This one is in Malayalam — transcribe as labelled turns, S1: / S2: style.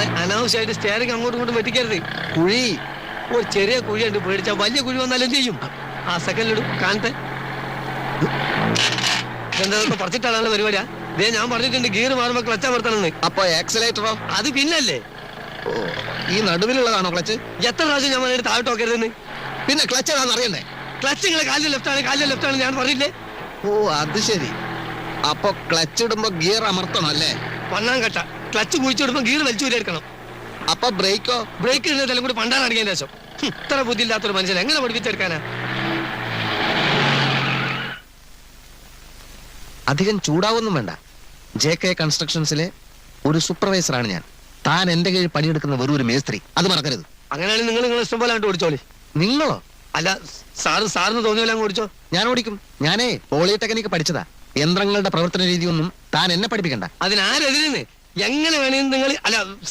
S1: സാറേ അനാവശ്യമായിട്ട് സ്റ്റിയറിംഗ് അങ്ങോട്ടും ഇങ്ങോട്ടും വെട്ടിക്കരുത്.
S2: കുഴി
S1: ഒരു ചെറിയ കുഴിയുണ്ട്, പേടിച്ചാൽ വലിയ കുഴി വന്നാലും ചെയ്യും. ആ സെക്കൻഡിലിടും കാണത്തെ. എന്താ പറിച്ചിട്ടാണ് പരിപാടിയാ? ഇതേ ഞാൻ പറഞ്ഞിട്ടുണ്ട് ഗിയർ മാറുമ്പോ ക്ലച്ച് അമർത്തണമെന്ന്.
S2: അപ്പൊ ആക്സിലേറ്ററോ?
S1: അത് പിന്നല്ലേ.
S2: ഓ, ഈ നടുവിലുള്ളതാണോ ക്ലച്ച്?
S1: എത്ര പ്രാവശ്യം ഞാൻ പറഞ്ഞിട്ട് താഴോട്ട് നോക്കരുതെന്ന്.
S2: പിന്നെ ക്ലച്ച് ഏതാണെന്ന് അറിയണ്ടേ?
S1: ക്ലച്ച് നിങ്ങളെ കാലിൽ ലെഫ്റ്റ് ആണ് ഞാൻ പറഞ്ഞില്ലേ?
S2: ഓ, അത് ശരി. അപ്പൊ ക്ലച്ച് ഇടുമ്പോ ഗിയർ അമർത്തണം അല്ലേ?
S1: പണ്ണാൻ കട്ട. ക്ലച്ച് കുഴിച്ചിടുമ്പോ ഗിയർ വലിച്ചൂരെടുക്കണം.
S2: അപ്പൊ ബ്രേക്കോ?
S1: ബ്രേക്ക് ഇടുന്നതെല്ലാം കൂടി പണ്ടാൻ അടിക്കാൻ ശേഷം. ഇത്ര ബുദ്ധിയില്ലാത്തൊരു മനുഷ്യൻ എങ്ങനെ പഠിപ്പിച്ചെടുക്കാനാ?
S2: അധികം ചൂടാവൊന്നും വേണ്ട. JK കൺസ്ട്രക്ഷൻസിലെ ഒരു സൂപ്പർവൈസറാണ് ഞാൻ. താൻ എന്റെ കീഴിൽ പണിയെടുക്കുന്ന വെറും ഒരു മേസ്ത്രി, അത് മറക്കരുത്.
S1: അങ്ങനെയാണെങ്കിൽ നിങ്ങൾ ഇഷ്ടം പോലെ അങ്ങോട്ട് ഓടിച്ചോളി.
S2: നിങ്ങളോ?
S1: അല്ല, സാറിന് തോന്നിയല്ല അങ്ങ് ഓടിച്ചോ.
S2: ഞാൻ ഓടിക്കും. ഞാനേ പോളിടെക്നിക് പഠിച്ചതാ. യന്ത്രങ്ങളുടെ പ്രവർത്തന രീതിയൊന്നും താൻ എന്നെ പഠിപ്പിക്കണ്ട.
S1: അതിനാരെതിരെന്ന് എങ്ങനെ വേണമെന്ന് നിങ്ങൾ അല്ല